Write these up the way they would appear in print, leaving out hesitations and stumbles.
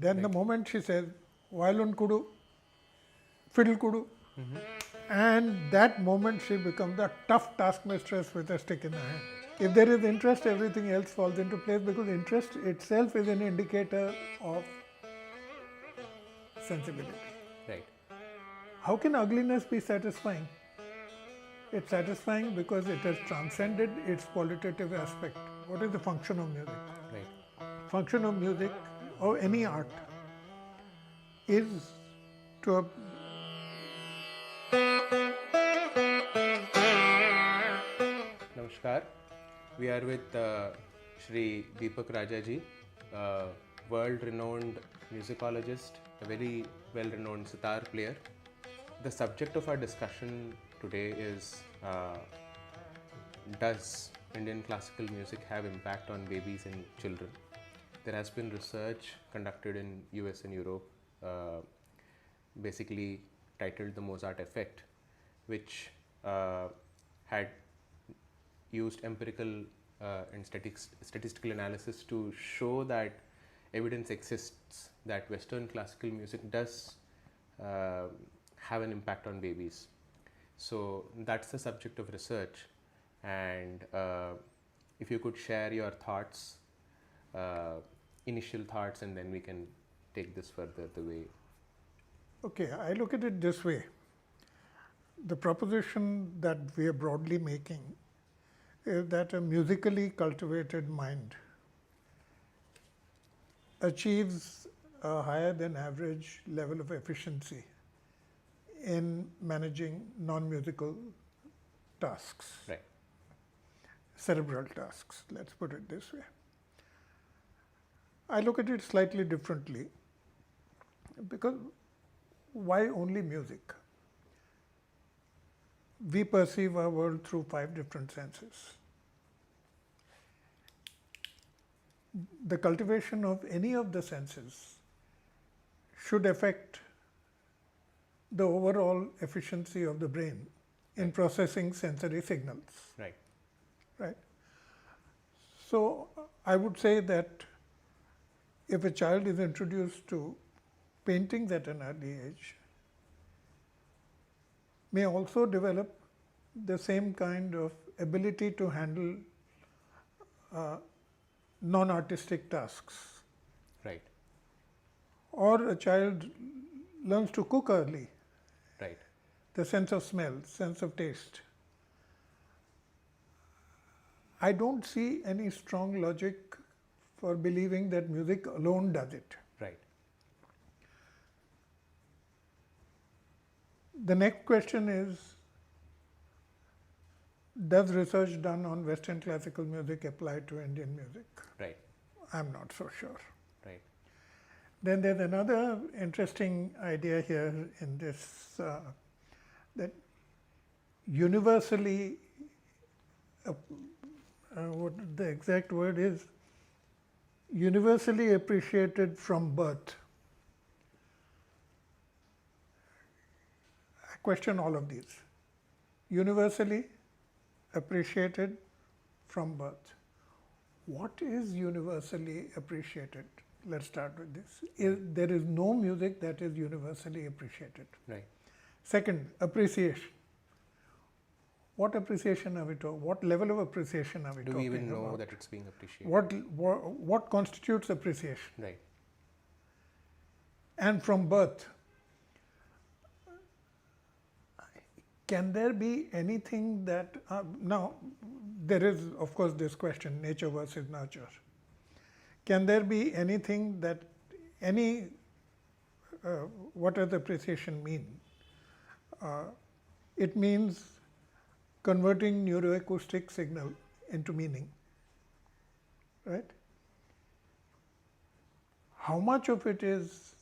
Then the moment she says, violin kudu, fiddle kudu, and that moment she becomes a tough taskmistress with a stick in the hand. If there is interest, everything else falls into place, because interest itself is an indicator of sensibility. Right. How can ugliness be satisfying? It's satisfying because it has transcended its qualitative aspect. What is the function of music? Right. Function of music or any art is to Namaskar. We are with Shri Deepak Raja ji, world-renowned musicologist, a very well-renowned sitar player. The subject of our discussion today is does Indian classical music have impact on babies and children? There has been research conducted in US and Europe, basically titled the Mozart Effect, which had used empirical and statistical analysis to show that evidence exists that Western classical music does have an impact on babies. So that's the subject of research, and if you could share your thoughts, initial thoughts, and then we can take this further the way. Okay, I look at it this way. The proposition that we are broadly making is that a musically cultivated mind achieves a higher than average level of efficiency in managing non-musical tasks, Right. cerebral tasks, let's put it this way. I look at it slightly differently, because why only music? We perceive our world through 5 different senses. The cultivation of any of the senses should affect the overall efficiency of the brain in processing sensory signals. Right. Right? So I would say that if a child is introduced to paintings at an early age, may also develop the same kind of ability to handle non-artistic tasks. Right. Or a child learns to cook early, Right. the sense of smell, sense of taste. I don't see any strong logic for believing that music alone does it. Right. The next question is, does research done on Western classical music apply to Indian music? Right. I'm not so sure. Right. Then there's another interesting idea here in this, that universally, what the exact word is, universally appreciated from birth. I question all of these. Universally appreciated from birth. What is universally appreciated? Let's start with this. There is no music that is universally appreciated. Right. Second, appreciation. What appreciation are we talking? What level of appreciation are we Do talking we even know about? that it's being appreciated? What constitutes appreciation? Right. And from birth, can there be anything that, now there is of course this question, nature versus nurture. Can there be anything that, what does appreciation mean? It means converting neuroacoustic signal into meaning, right? How much of it is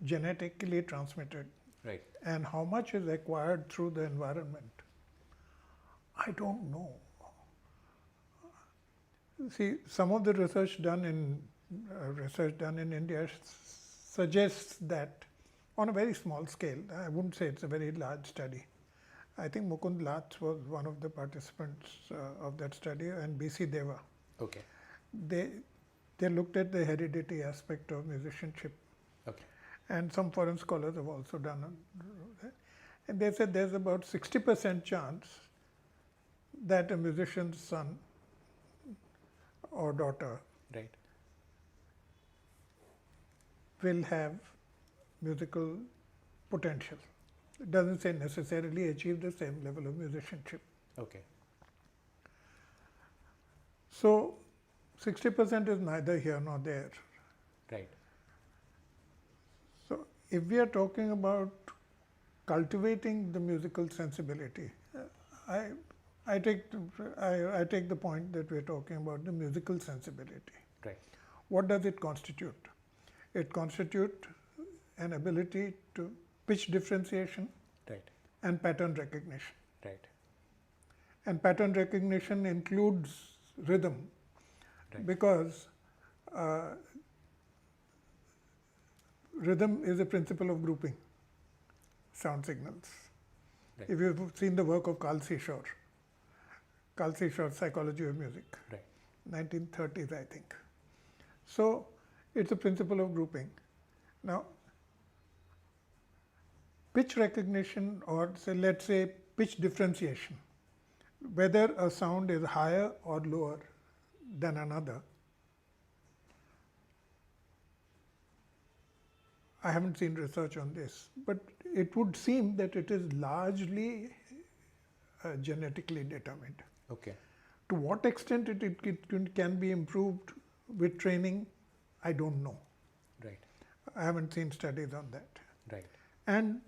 genetically transmitted? Right. And how much is acquired through the environment? I don't know. See, some of the research done in India suggests that on a very small scale, I wouldn't say it's a very large study. I think Mukund Lath was one of the participants of that study, and B.C. Deva. Okay. they looked at the heredity aspect of musicianship. Okay. And some foreign scholars have also done that. And they said there's about 60% chance that a musician's son or daughter Right. will have musical potential. It doesn't say necessarily achieve the same level of musicianship. Okay. So 60% is neither here nor there. Right. So if we are talking about cultivating the musical sensibility, I take the point that we're talking about the musical sensibility. Right. What does it constitute? It constitutes an ability to pitch differentiation Right. and pattern recognition. Right. And pattern recognition includes rhythm, Right. because rhythm is a principle of grouping sound signals. Right. If you've seen the work of Carl Seashore's Psychology of Music, Right. 1930s, I think. So it's a principle of grouping. Now, pitch recognition, or let's say pitch differentiation, whether a sound is higher or lower than another, I haven't seen research on this, but it would seem that it is largely genetically determined. Okay. To what extent it can be improved with training, I don't know. Right. I haven't seen studies on that. Right. And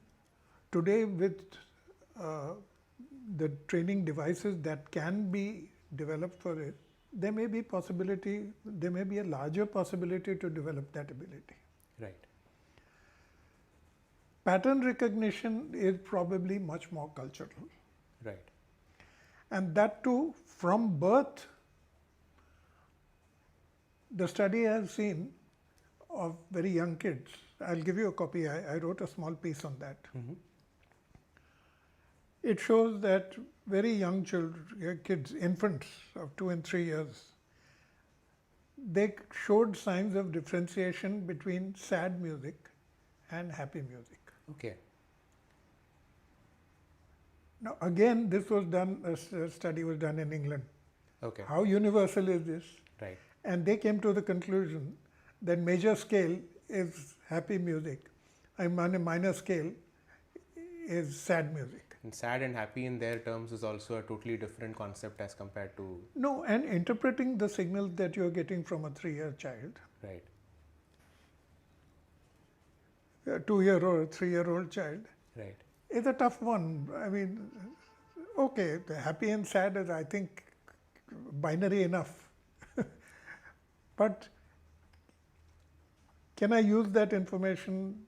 today, with the training devices that can be developed for it, there may be a larger possibility to develop that ability. Right. Pattern recognition is probably much more cultural. Right. And that too, from birth, the study I've seen of very young kids, I'll give you a copy, I wrote a small piece on that. Mm-hmm. It shows that very young children, kids, infants of 2 and 3 years, they showed signs of differentiation between sad music and happy music. Okay. Now again, this was done, a study was done in England. Okay. How universal is this? Right. And they came to the conclusion that major scale is happy music, and minor scale is sad music. And sad and happy in their terms is also a totally different concept as compared to. No, and interpreting the signals that you're getting from a 3-year child, Right. a 2-year-old, 3-year-old child, Right. is a tough one. I mean, okay, the happy and sad is, I think, binary enough. But can I use that information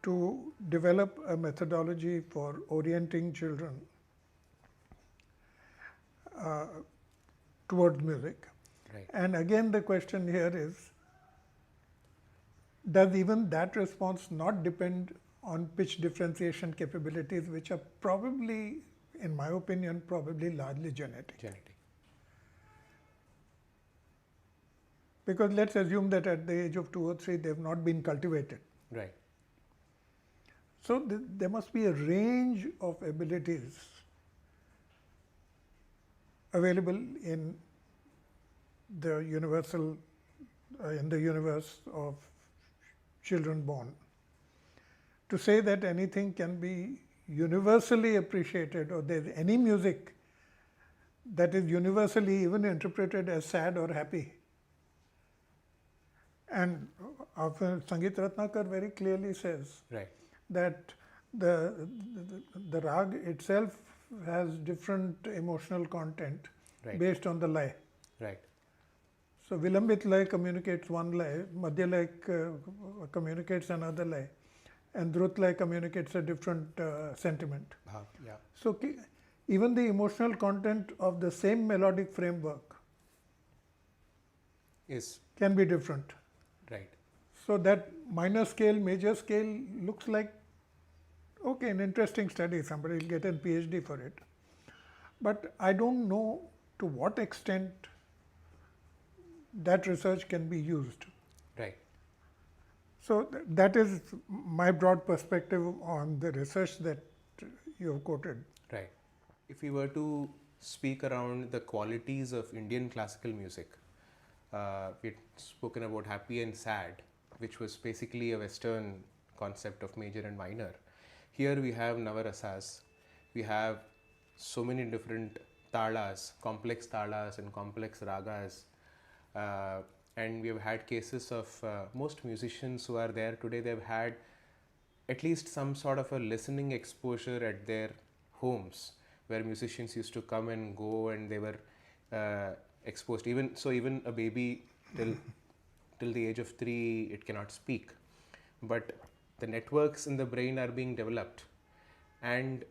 to develop a methodology for orienting children towards music? Right. And again, the question here is, does even that response not depend on pitch differentiation capabilities, which are probably, in my opinion, probably largely genetic? Genetic. Because let's assume that at the age of 2 or 3, they've not been cultivated. Right. So there must be a range of abilities available in the universe of children born. To say that anything can be universally appreciated, or there's any music that is universally even interpreted as sad or happy. And Sangeet Ratnakar very clearly says Right. that the rag itself has different emotional content Right. based on the lay. Right. So Vilambit lay communicates one lay, Madhya lay communicates another lay, and Drut lay communicates a different sentiment. Yeah. So even the emotional content of the same melodic framework Is. can be different. Right. So that minor scale, major scale looks like, okay, an interesting study, somebody will get a PhD for it. But I don't know to what extent that research can be used. Right. So that is my broad perspective on the research that you have quoted. Right. If we were to speak around the qualities of Indian classical music, we'd spoken about happy and sad, which was basically a Western concept of major and minor. Here we have Navarasas. We have so many different talas, complex talas and complex ragas. And we have had cases of most musicians who are there today, they've had at least some sort of a listening exposure at their homes, where musicians used to come and go and they were exposed. Even a baby till the age of 3, it cannot speak. But the networks in the brain are being developed, and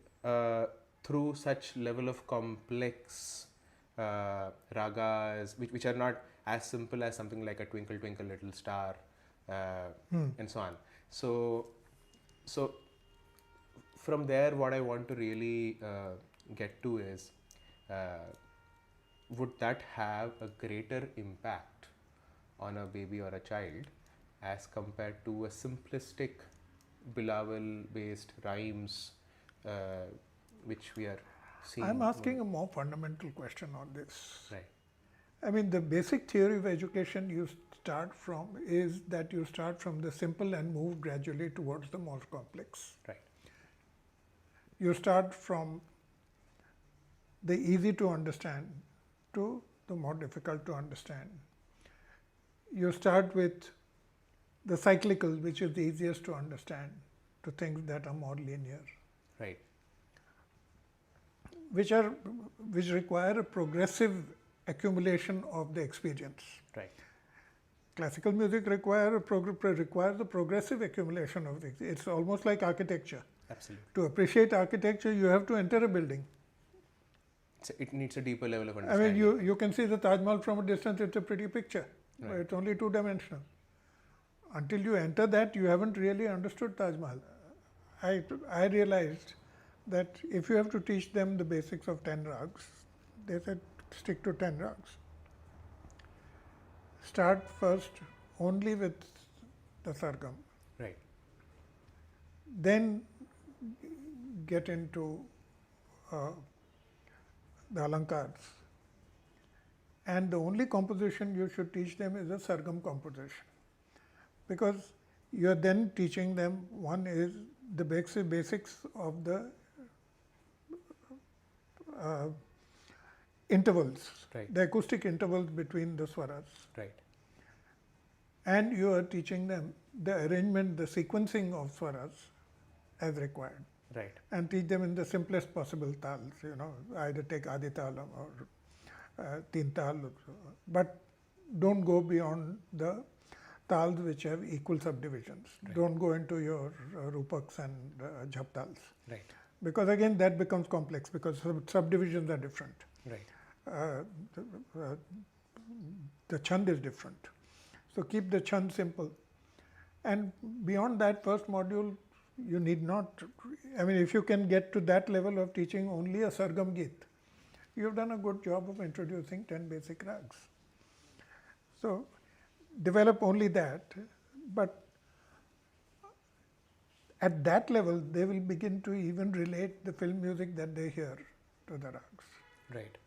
through such level of complex ragas, which are not as simple as something like a Twinkle Twinkle Little Star and so on. So from there, what I want to really get to is, would that have a greater impact on a baby or a child as compared to a simplistic bilaval based rhymes which we are seeing? I'm asking a more fundamental question on this. Right. I mean, the basic theory of education you start from is that you start from the simple and move gradually towards the more complex. Right. You start from the easy to understand to the more difficult to understand. You start with the cyclical, which is the easiest to understand, to things that are more linear. Right. Which require a progressive accumulation of the experience. Right. Classical music requires a progressive accumulation of it. It's almost like architecture. Absolutely. To appreciate architecture, you have to enter a building. It needs a deeper level of I understanding. mean, you can see the Taj Mahal from a distance, it's a pretty picture, but Right. it's only two-dimensional. Until you enter that, you haven't really understood Taj Mahal. I realized that if you have to teach them the basics of 10 rags, they said stick to 10 rags. Start first only with the sargam. Right. Then get into the alankars. And the only composition you should teach them is a sargam composition. Because you are then teaching them, one is the basics of the intervals, Right. the acoustic intervals between the swaras. Right. And you are teaching them the arrangement, the sequencing of swaras as required. Right. And teach them in the simplest possible tals, either take adi talam or teen tal, but don't go beyond the tals which have equal subdivisions. Right. Don't go into your rupaks and jhaptals. Right. Because again, that becomes complex because subdivisions are different. Right. The chand is different. So keep the chand simple. And beyond that first module, you need not, I mean, if you can get to that level of teaching only a sargam geet, you have done a good job of introducing 10 basic rags. So develop only that, but at that level, they will begin to even relate the film music that they hear to the rags. Right.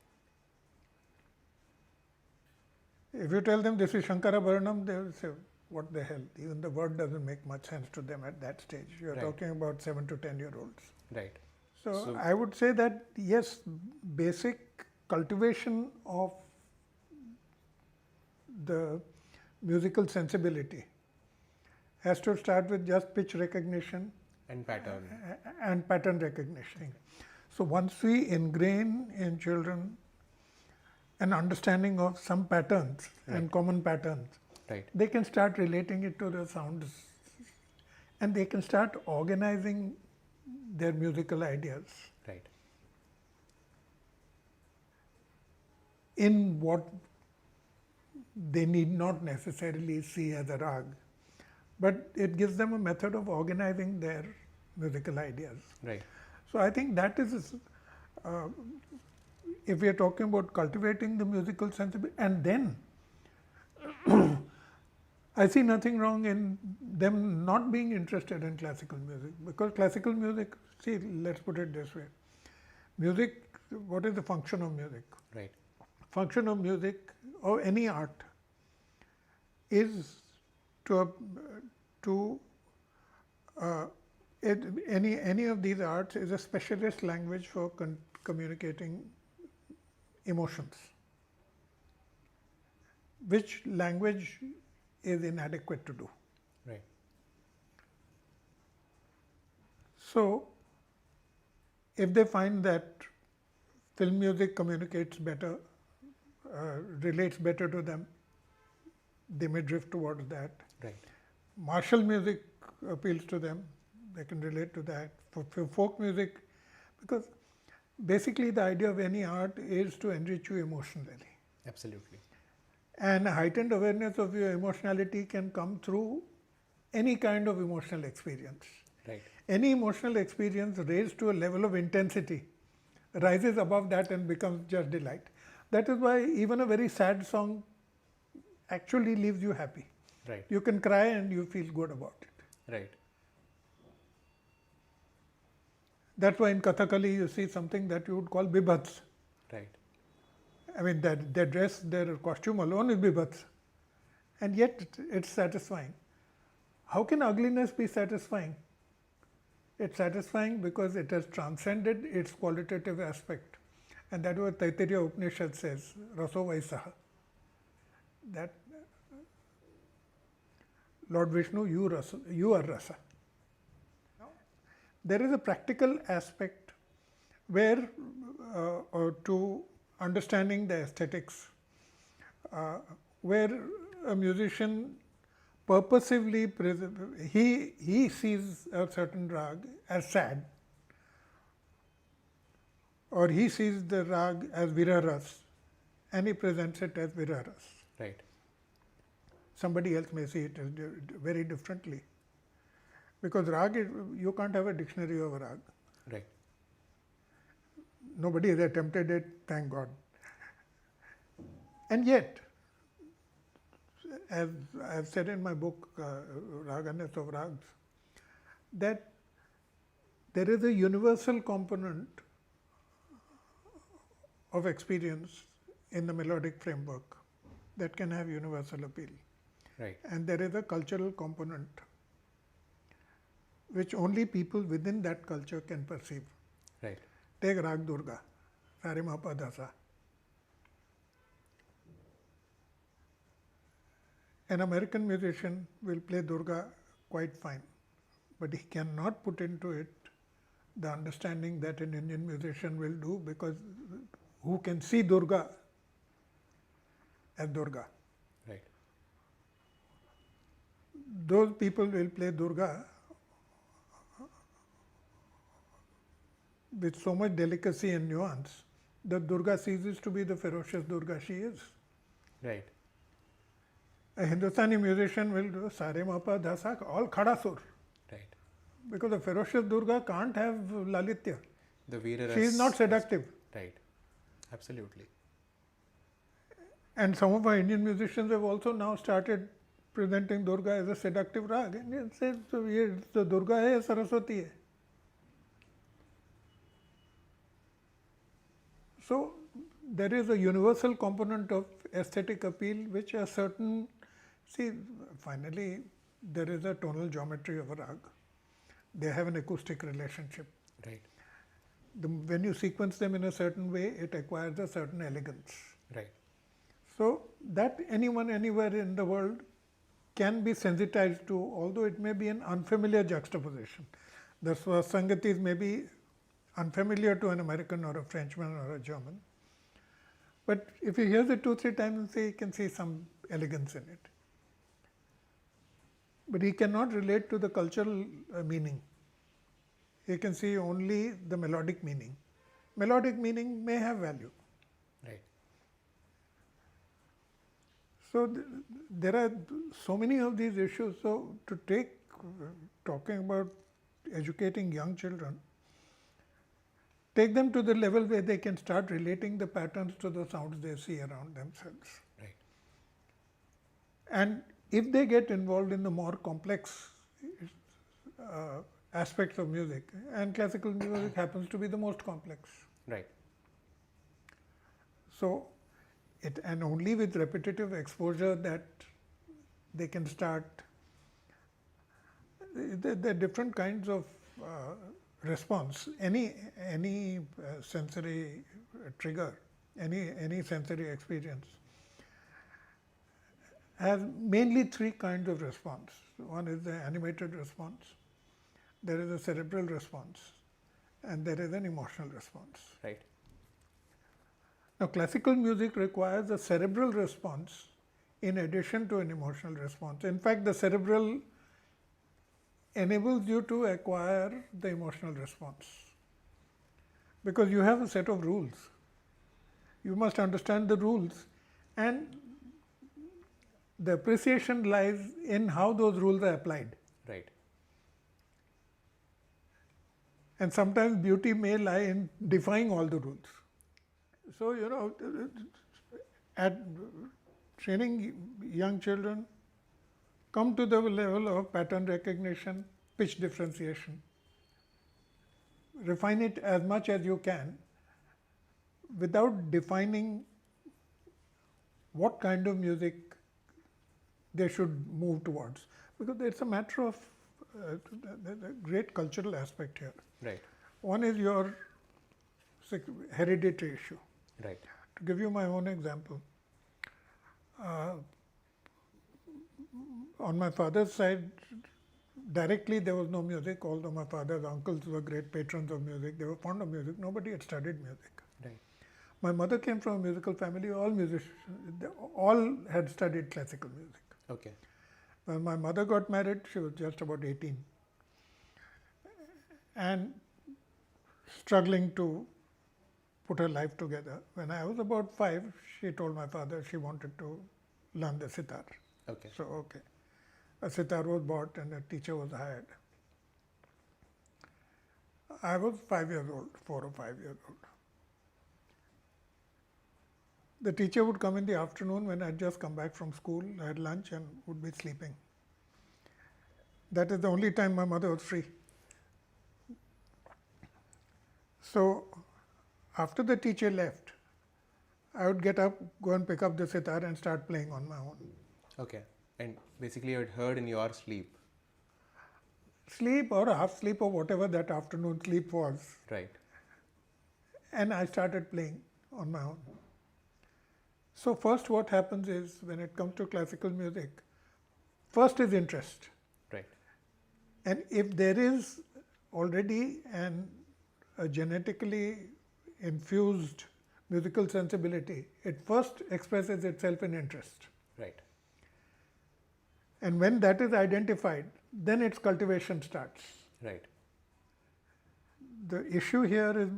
If you tell them this is Shankara Bharanam, they will say, what the hell? Even the word doesn't make much sense to them at that stage. You are Right. talking about 7 to 10-year-olds. Right. So I would say that yes, basic cultivation of the musical sensibility has to start with just pitch recognition And pattern. and pattern recognition. So once we ingrain in children an understanding of some patterns and common patterns, Right. they can start relating it to the sounds and they can start organizing their musical ideas Right. in what they need not necessarily see as a rag, but it gives them a method of organizing their musical ideas. Right. So I think that is if we are talking about cultivating the musical sensibility, and then I see nothing wrong in them not being interested in classical music, because classical music, see, let's put it this way. Music, what is the function of music? Right. Function of music or any art is any of these arts is a specialist language for communicating emotions, which language is inadequate to do. Right. So, if they find that film music communicates better, relates better to them, they may drift towards that. Right. Martial music appeals to them, they can relate to that. For folk music, because basically the idea of any art is to enrich you emotionally. Absolutely. And a heightened awareness of your emotionality can come through any kind of emotional experience. Right. Any emotional experience raised to a level of intensity rises above that and becomes just delight. That is why even a very sad song actually leaves you happy. Right. You can cry and you feel good about it. Right. That's why in Kathakali you see something that you would call bibhats. Right. I mean, their dress, their costume alone is bibhats. And yet it's satisfying. How can ugliness be satisfying? It's satisfying because it has transcended its qualitative aspect. And that is what Taittiriya Upanishad says, Raso Vaisaha. That Lord Vishnu, you are rasa. There is a practical aspect where to understanding the aesthetics, where a musician purposively he sees a certain rag as sad, or he sees the rag as viraras, and he presents it as viraras. Right. Somebody else may see it very differently, because rag, you can't have a dictionary of rag. Right. Nobody has attempted it, thank God. And yet, as I have said in my book, Raganess of Rags, that there is a universal component of experience in the melodic framework that can have universal appeal. Right. And there is a cultural component which only people within that culture can perceive. Right. Take Rag Durga, Sarimapa Dasa. An American musician will play Durga quite fine, but he cannot put into it the understanding that an Indian musician will do, because who can see Durga as Durga. Right. Those people will play Durga with so much delicacy and nuance that Durga ceases to be the ferocious Durga she is. Right. A Hindustani musician will do Saremapa Dhasak, all Khada Sur, Right. because the ferocious Durga can't have Lalitya. The Veera She is not seductive. Right. Absolutely. And some of our Indian musicians have also now started presenting Durga as a seductive rag. And it says, so the Durga hai, Saraswati hai. So there is a universal component of aesthetic appeal which a certain, see, finally there is a tonal geometry of a rag. They have an acoustic relationship. Right. When you sequence them in a certain way, it acquires a certain elegance. Right. So that anyone anywhere in the world can be sensitized to, although it may be an unfamiliar juxtaposition. The Swangatis may be unfamiliar to an American or a Frenchman or a German. But if you hear it 2-3 times, you can see some elegance in it. But he cannot relate to the cultural meaning. He can see only the melodic meaning. Melodic meaning may have value. Right. So there are so many of these issues. So to talking about educating young children, take them to the level where they can start relating the patterns to the sounds they see around themselves. Right. And if they get involved in the more complex aspects of music, and classical music happens to be the most complex. Right. So, and only with repetitive exposure that they can start. There are different kinds of response. Any sensory trigger, any sensory experience has mainly three kinds of response. One is the animated response, there is a cerebral response, and there is an emotional response. Right. Now, classical music requires a cerebral response in addition to an emotional response. In fact, the cerebral enables you to acquire the emotional response because you have a set of rules. You must understand the rules, and the appreciation lies in how those rules are applied. Right. And sometimes beauty may lie in defying all the rules. So, at training young children, come to the level of pattern recognition, pitch differentiation. Refine it as much as you can without defining what kind of music they should move towards. Because it's a matter of a great cultural aspect here. Right. One is your hereditary issue. Right. To give you my own example, on my father's side, directly there was no music, although my father's uncles were great patrons of music. They were fond of music. Nobody had studied music. Right. My mother came from a musical family. All musicians, all had studied classical music. Okay. When my mother got married, she was just about 18 and struggling to put her life together. When I was about 5, she told my father she wanted to learn the sitar. Okay. So, okay. A sitar was bought and a teacher was hired. I was 5 years old, 4 or 5 years old. The teacher would come in the afternoon when I had just come back from school, I had lunch and would be sleeping. That is the only time my mother was free. So, after the teacher left, I would get up, go and pick up the sitar and start playing on my own. Okay. And basically you had heard in your sleep. Sleep or half sleep or whatever that afternoon sleep was. Right. And I started playing on my own. So first what happens is, when it comes to classical music, first is interest. Right. And if there is already a genetically infused musical sensibility, it first expresses itself in interest. Right. And when that is identified, then its cultivation starts. Right. The issue here is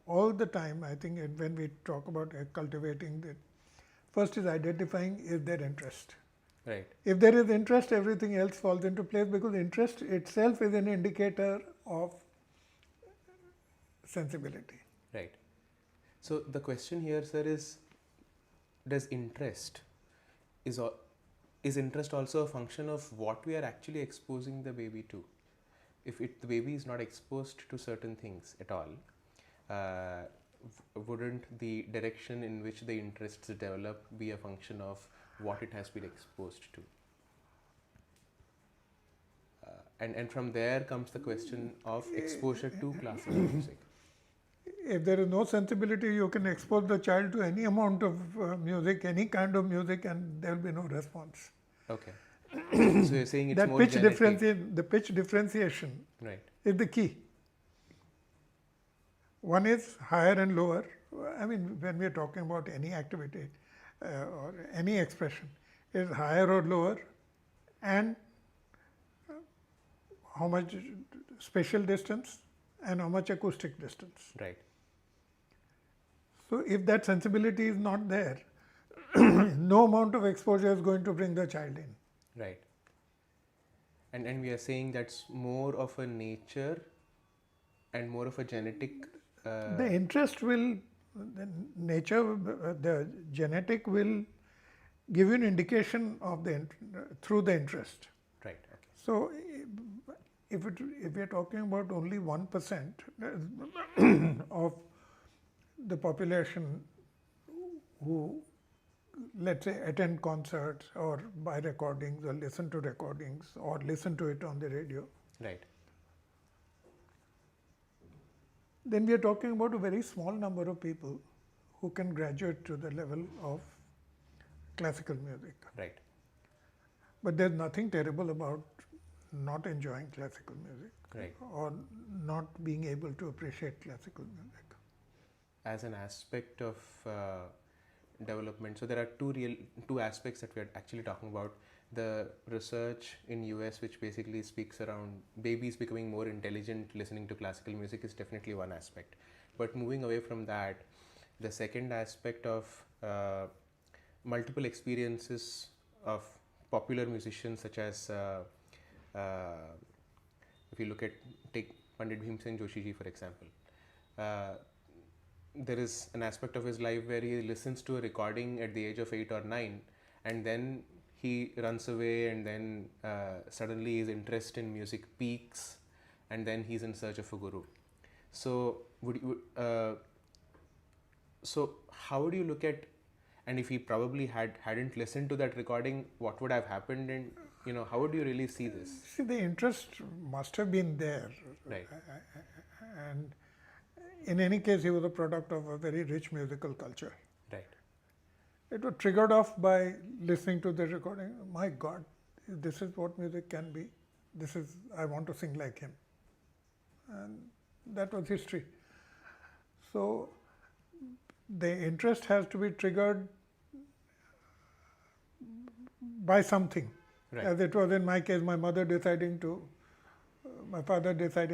all the time, I think, when we talk about cultivating it, first is identifying is there interest. Right. If there is interest, everything else falls into place, because interest itself is an indicator of sensibility. Right. So the question here, sir, is does interest, is interest also a function of what we are actually exposing the baby to? If the baby is not exposed to certain things at all, wouldn't the direction in which the interests develop be a function of what it has been exposed to? And from there comes the question of exposure to classical music. If there is no sensibility, you can expose the child to any amount of music, any kind of music, and there will be no response. Okay. So you're saying it's that more pitch genetic. the pitch differentiation Right. is the key. One is higher and lower. I mean, when we are talking about any activity or any expression, is higher or lower, and how much spatial distance and how much acoustic distance. Right. So if that sensibility is not there, no amount of exposure is going to bring the child in. Right. And we are saying that's more of a nature and more of a genetic the interest will, the nature, the genetic will give you an indication of through the interest. Right. Okay. So, if we are talking about only 1% of the population who, let's say, attend concerts or buy recordings or listen to recordings or listen to it on the radio, Right. then we are talking about a very small number of people who can graduate to the level of classical music. Right. But there's nothing terrible about not enjoying classical music, Right. or not being able to appreciate classical music. As an aspect of development, so there are two aspects that we are actually talking about. The research in US, which basically speaks around babies becoming more intelligent listening to classical music, is definitely one aspect. But moving away from that, the second aspect of multiple experiences of popular musicians, such as if you take Pandit Bhimsen Joshi ji, for example, there is an aspect of his life where he listens to a recording at the age of 8 or 9, and then he runs away, and then suddenly his interest in music peaks, and then he's in search of a guru. So so how would you look at, and if he probably hadn't listened to that recording, what would have happened, and how would you really see this? See, the interest must have been there. Right. And in any case, he was a product of a very rich musical culture. Right. It was triggered off by listening to the recording. My God, this is what music can be. I want to sing like him. And that was history. So the interest has to be triggered by something. Right. As it was in my case, my father deciding,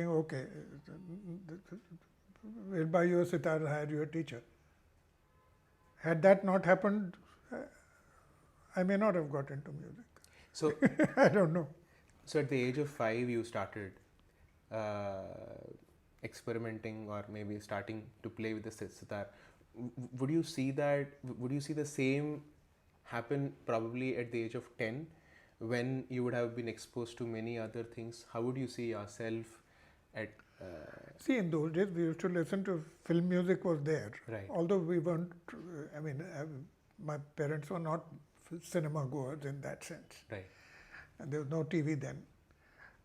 okay, we'll buy you a sitar and hire you a teacher. Had that not happened, I may not have got into music. So I don't know. So at the age of 5, you started experimenting, or maybe starting to play with the sitar. Would you see the same happen probably at the age of 10, when you would have been exposed to many other things? How would you see yourself at See, in those days, we used to listen to film music was there. Right. Although we weren't, my parents were not cinema goers in that sense. Right. And there was no TV then.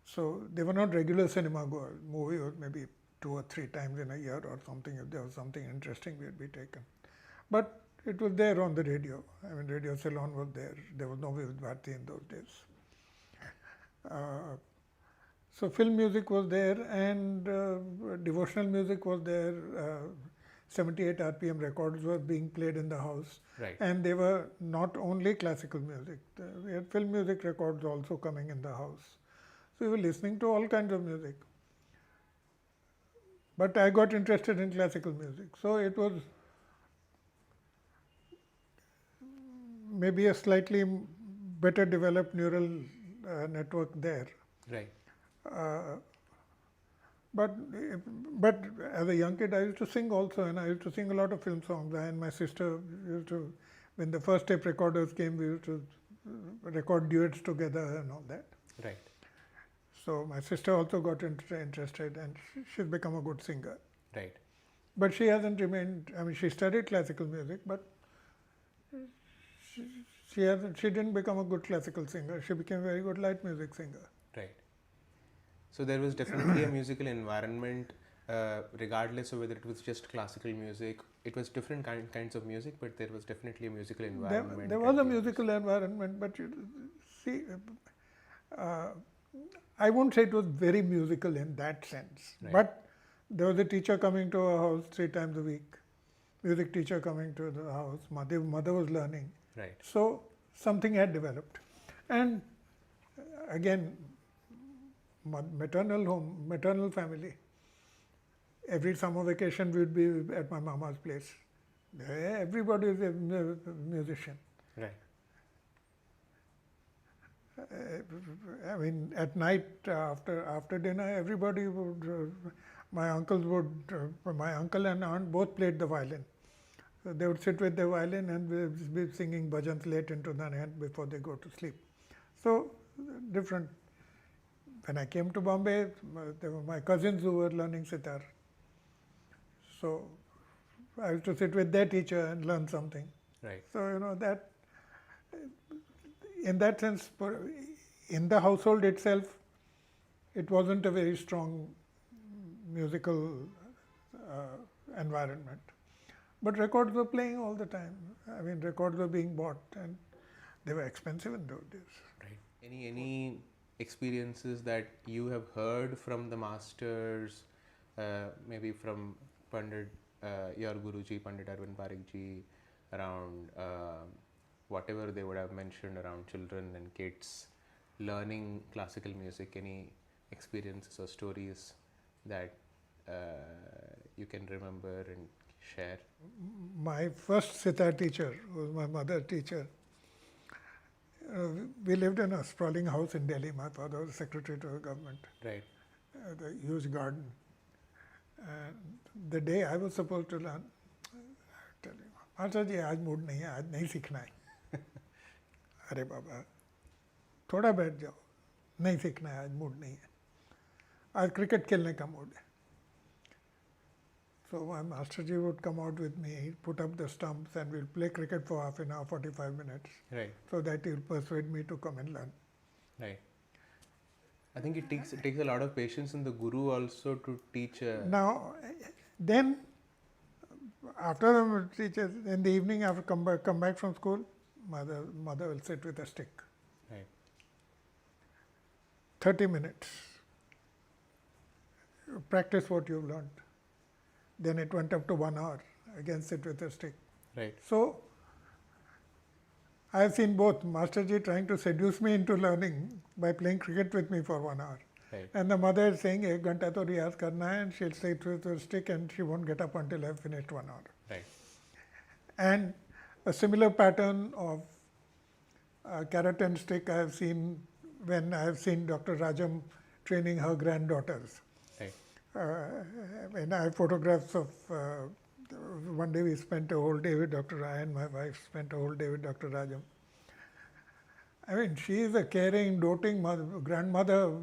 So they were not regular cinema goers. Movie was maybe 2 or 3 times in a year or something. If there was something interesting, we'd be taken. But it was there on the radio. Radio Ceylon was there. There was no Vivid Bharati in those days. So film music was there, and devotional music was there. 78 RPM records were being played in the house. Right. And they were not only classical music. We had film music records also coming in the house. So we were listening to all kinds of music. But I got interested in classical music. So it was maybe a slightly better developed neural network there. Right. But as a young kid, I used to sing also, and I used to sing a lot of film songs. I and my sister used to, when the first tape recorders came, we used to record duets together and all that. Right. So my sister also got interested, and she's become a good singer. Right. But she hasn't remained. She studied classical music, but she didn't become a good classical singer. She became a very good light music singer. Right. So there was definitely a musical environment, regardless of whether it was just classical music. It was different kinds of music, but there was definitely a musical environment. There was a musical environment, but you see, I won't say it was very musical in that sense. Right. But there was a teacher coming to our house 3 times a week, music teacher coming to the house, mother was learning. Right. So something had developed. And again, maternal family. Every summer vacation we would be at my mama's place. Everybody is a musician. Right. At night after dinner, everybody would. my my uncle and aunt both played the violin. So they would sit with the violin and we would be singing bhajans late into the night before they go to sleep. So different. When I came to Bombay, there were my cousins who were learning sitar. So I used to sit with their teacher and learn something. Right. So that, in that sense, in the household itself, it wasn't a very strong musical environment. But records were playing all the time. I mean, records were being bought, and they were expensive in those days. Right. Any experiences that you have heard from the masters, maybe from Pandit, your Guruji, Pandit Arvind Parikhji, around whatever they would have mentioned around children and kids learning classical music? Any experiences or stories that you can remember and share? My first sitar teacher was my mother teacher. We lived in a sprawling house in Delhi. My father was secretary to the government. Right. The huge garden. And the day I was supposed to learn, I tell you, Master ji, आज mood नहीं है, आज नहीं सीखना है. अरे बाबा, थोड़ा बैठ जाओ, नहीं सीखना है, आज मूड नहीं है. आज क्रिकेट खेलने का मूड है. So my master ji would come out with me, he'd put up the stumps and we'll play cricket for half an hour, 45 minutes. Right. So that he'll persuade me to come and learn. Right. I think it takes a lot of patience in the guru also to teach. Now, then, after the teachers, in the evening, after come back from school, mother will sit with a stick. Right. 30 minutes. Practice what you've learned. Then it went up to 1 hour. Again, sit with a stick. Right. So, I have seen both Masterji trying to seduce me into learning by playing cricket with me for 1 hour. Right. And the mother is saying, 1 ghanta to riyaz karna hai, and she'll sit with a stick and she won't get up until I've finished 1 hour. Right. And a similar pattern of carrot and stick I have seen when I have seen Dr. Rajam training her granddaughters. Right. And I have photographs of one day we spent a whole day with Dr. Rai and my wife spent a whole day with Dr. Rajam. I mean, she is a caring, doting grandmother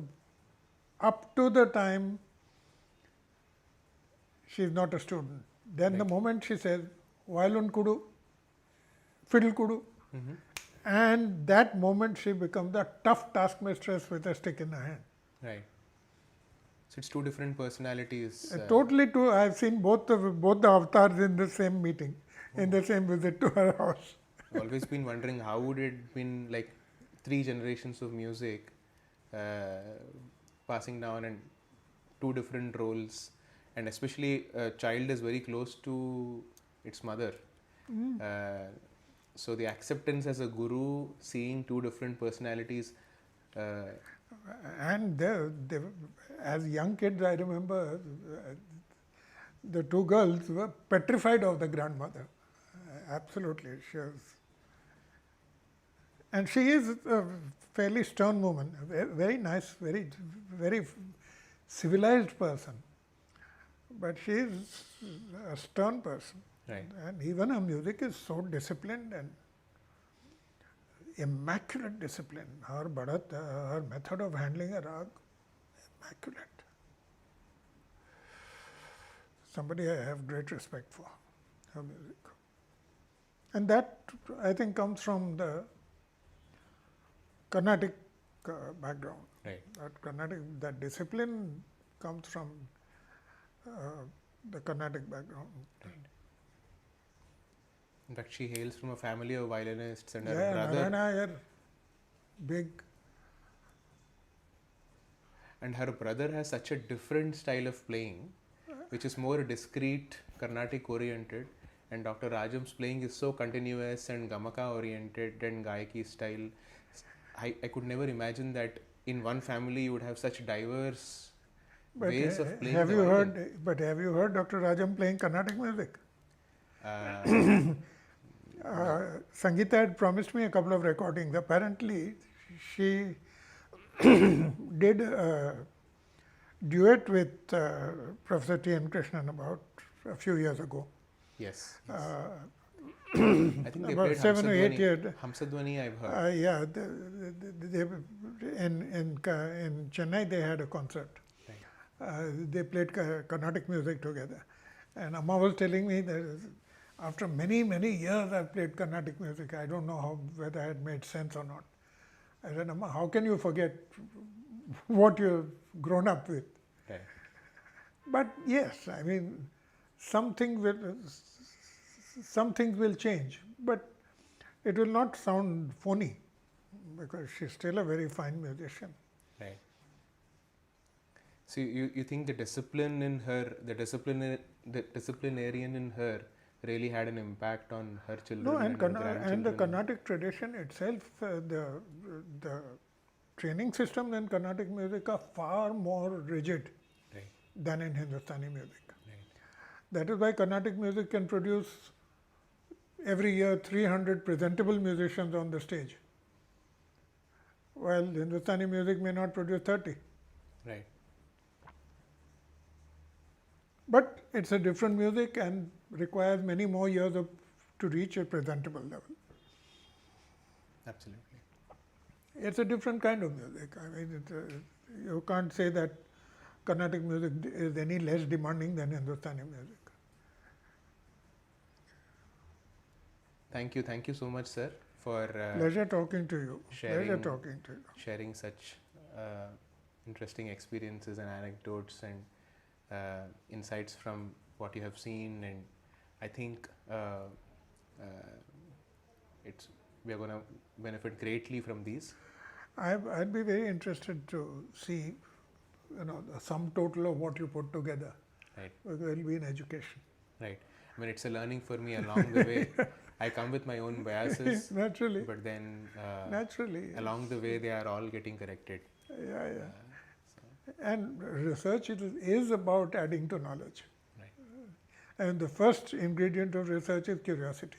up to the time she is not a student. Then Right. the moment she says, violin kudu, fiddle kudu, and that moment she becomes the tough taskmistress with a stick in her hand. Right. So it's two different personalities. Totally two. I have seen both the avatars in the same meeting, in the same visit to her house. I've always been wondering how would it been like 3 generations of music passing down and 2 different roles, and especially a child is very close to its mother. So the acceptance as a guru, seeing 2 different personalities. And as young kids, I remember the 2 girls were petrified of the grandmother. Absolutely, she was. And she is a fairly stern woman, a very nice, very civilized person. But she is a stern person. Right. And even her music is so disciplined and immaculate discipline. Her bharat, her method of handling a rag, immaculate. Somebody I have great respect for, her music. And that, I think, comes from the Carnatic background. Right. That discipline comes from the Carnatic background. Right. In fact, she hails from a family of violinists, and her Yeah, brother. Narayana, big. And her brother has such a different style of playing, which is more discreet, Carnatic oriented, and Dr. Rajam's playing is so continuous and Gamaka oriented and Gayaki style. I could never imagine that in one family you would have such diverse ways of playing. Have the you violin. heard? But have you heard Dr. Rajam playing Carnatic music? Sangeeta had promised me a couple of recordings. Apparently, she did duet with Professor T. N. Krishnan about a few years ago. Yes. Uh, I think they about played 7 or 8 years. Hamsadwani, I've heard. Yeah, in Chennai they had a concert. Right. They played Carnatic music together. And Amma was telling me that after many, many years I've played Carnatic music. I don't know whether I had made sense or not. I said, Amma, how can you forget what you've grown up with? Right. But yes, I mean, some things will change, but it will not sound phony because she's still a very fine musician. Right. So you think the discipline in her, the disciplinarian in her really had an impact on her children No, and her grandchildren? and the Carnatic tradition itself, the training systems in Carnatic music are far more rigid Right. than in Hindustani music. Right. That is why Carnatic music can produce every year 300 presentable musicians on the stage, while Hindustani music may not produce 30. Right. But it's a different music and requires many more years to reach a presentable level. Absolutely. It's a different kind of music. I mean, you can't say that Carnatic music is any less demanding than Hindustani music. Thank you so much, sir, for Pleasure talking to you. Pleasure talking to you. Sharing such interesting experiences and anecdotes and insights from what you have seen, and I think we are going to benefit greatly from these. I'd be very interested to see, the sum total of what you put together. Right. Because it will be in education. Right. I mean, it's a learning for me along the way. I come with my own biases. Naturally. But then Naturally. along the way, they are all getting corrected. Yeah. And research is about adding to knowledge. Right. And the first ingredient of research is curiosity.